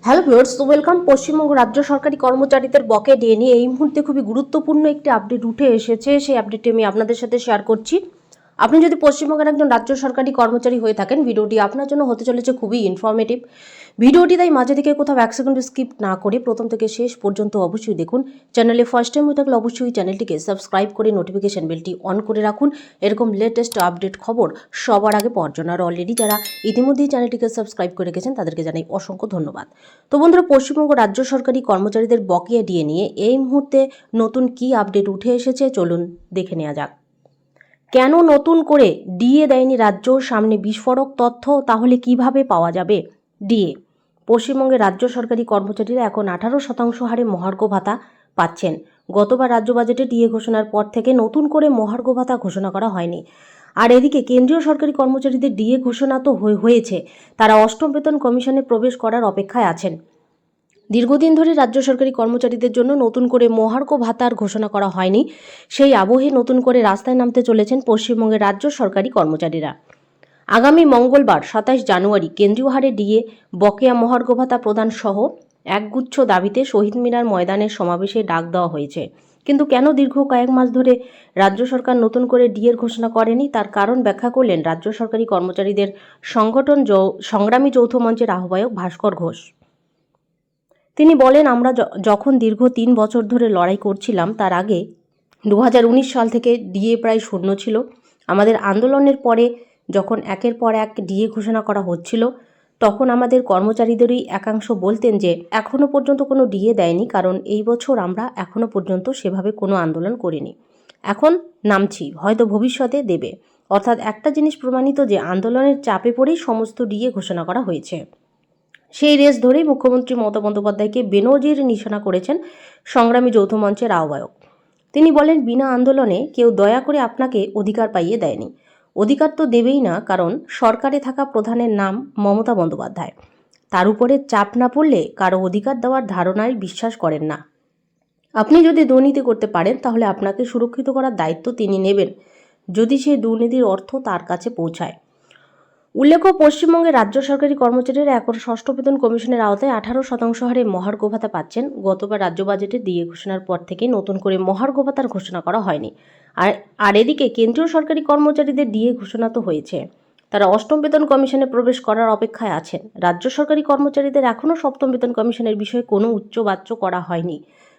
Hello viewers, তো welcome. Paschimbanga রাজ্য সরকারি কর্মচারীদের বকেয়া ডিএ নিয়ে এই মুহূর্তে খুবই গুরুত্বপূর্ণ একটি আপডেট উঠে এসেছে। সেই আপডেটটি আমি আপনাদের সাথে শেয়ার করছি। আপনি যদি পশ্চিমবঙ্গের একজন রাজ্য সরকারি কর্মচারী হয়ে থাকেন, ভিডিওটি আপনার জন্য হতে চলেছে খুবই ইনফরমেটিভ ভিডিওটি। তাই মাঝে থেকে কোথাও এক সেকেন্ড স্কিপ না করে প্রথম থেকে শেষ পর্যন্ত অবশ্যই দেখুন। চ্যানেলে ফার্স্ট টাইম হয়ে থাকলে অবশ্যই চ্যানেলটিকে সাবস্ক্রাইব করে নোটিফিকেশন বেলটি অন করে রাখুন এরকম লেটেস্ট আপডেট খবর সবার আগে পাওয়ার জন্য। আর অলরেডি যারা ইতিমধ্যেই চ্যানেলটিকে সাবস্ক্রাইব করে রেখেছেন তাদেরকে জানাই অসংখ্য ধন্যবাদ। তো বন্ধুরা, পশ্চিমবঙ্গ রাজ্য সরকারি কর্মচারীদের বকেয়া ডিএ নিয়ে এই মুহূর্তে নতুন কি আপডেট উঠে এসেছে চলুন দেখে নেওয়া যাক। কেন নতুন করে ডিএ দেয়নি রাজ্য? সামনে বিস্ফোরক তথ্য। তাহলে কিভাবে পাওয়া যাবে ডিএ? পশ্চিমবঙ্গের রাজ্য সরকারি কর্মচারীরা এখন 18% হারে মহার্ঘ ভাতা পাচ্ছেন। গতবার রাজ্য বাজেটে ডিএ ঘোষণার পর থেকে নতুন করে মহার্ঘ ভাতা ঘোষণা করা হয়নি। আর এদিকে কেন্দ্রীয় সরকারি কর্মচারীদের ডিএ ঘোষণা তো হয়েছে, তারা অষ্টম বেতন কমিশনে প্রবেশ করার অপেক্ষায় আছেন। দীর্ঘদিন ধরে রাজ্য সরকারি কর্মচারীদের জন্য নতুন করে মহার্ঘ ভাতার ঘোষণা করা হয়নি। সেই আবহে নতুন করে রাস্তায় নামতে চলেছেন পশ্চিমবঙ্গের রাজ্য সরকারি কর্মচারীরা। আগামী মঙ্গলবার 27 জানুয়ারি কেন্দ্রীয় হারে ডিএ, বকেয়া মহার্ঘ ভাতা প্রদান সহ একগুচ্ছ দাবিতে শহীদ মিনার ময়দানের সমাবেশে ডাক দেওয়া হয়েছে। কিন্তু কেন দীর্ঘ কয়েক মাস ধরে রাজ্য সরকার নতুন করে ডিএর ঘোষণা করেনি, তার কারণ ব্যাখ্যা করলেন রাজ্য সরকারি কর্মচারীদের সংগঠন সংগ্রামী যৌথ মঞ্চের আহ্বায়ক ভাস্কর ঘোষ। তিনি বলেন, আমরা যখন দীর্ঘ 3 বছর ধরে লড়াই করছিলাম, তার আগে 2019 সাল থেকে ডিএ প্রায় শূন্য ছিল। আমাদের আন্দোলনের পরে যখন একের পর এক ডিএ ঘোষণা করা হচ্ছিল, তখন আমাদের কর্মচারীদেরই একাংশ বলতেন যে এখনও পর্যন্ত কোনো ডিএ দেয়নি, কারণ এই বছর আমরা এখনও পর্যন্ত সেভাবে কোনো আন্দোলন করিনি। এখন নামছি, হয়তো ভবিষ্যতে দেবে। অর্থাৎ একটা জিনিস প্রমাণিত যে আন্দোলনের চাপে পড়েই সমস্ত ডিএ ঘোষণা করা হয়েছে। সেই রেস ধরেই মুখ্যমন্ত্রী মমতা বন্দ্যোপাধ্যায়কে বেনজির নিশানা করেছেন সংগ্রামী যৌথ মঞ্চের আহ্বায়ক। তিনি বলেন, বিনা আন্দোলনে কেউ দয়া করে আপনাকে অধিকার পাইয়ে দেয়নি। অধিকার তো দেবেই না, কারণ সরকারে থাকা প্রধানের নাম মমতা বন্দ্যোপাধ্যায়। তার উপরে চাপ না পড়লে কারো অধিকার দেওয়ার ধারণায় বিশ্বাস করেন না। আপনি যদি দুর্নীতি করতে পারেন তাহলে আপনাকে সুরক্ষিত করার দায়িত্ব তিনি নেবেন, যদি সেই দুর্নীতির অর্থ তার কাছে পৌঁছায়। উল্লেখ্য, পশ্চিমবঙ্গের রাজ্য সরকারি কর্মচারীরা এখন ষষ্ঠ বেতন কমিশনের আওতায় 18% হারে মহার্ঘ ভাতা পাচ্ছেন। গতবার রাজ্য বাজেটে ডিএ ঘোষণার পর থেকে নতুন করে মহার্ঘ ভাতার ঘোষণা করা হয়নি। আর এদিকে কেন্দ্রীয় সরকারি কর্মচারীদের ডিএ ঘোষণা তো হয়েছে, তারা অষ্টম বেতন কমিশনে প্রবেশ করার অপেক্ষায় আছেন। রাজ্য সরকারি কর্মচারীদের এখনও সপ্তম বেতন কমিশনের বিষয়ে কোনো উচ্চবাচ্য করা হয়নি।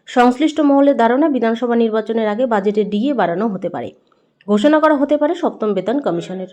সংশ্লিষ্ট মহলের ধারণা, বিধানসভা নির্বাচনের আগে বাজেটে ডিএ বাড়ানো হতে পারে, ঘোষণা করা হতে পারে সপ্তম বেতন কমিশনের।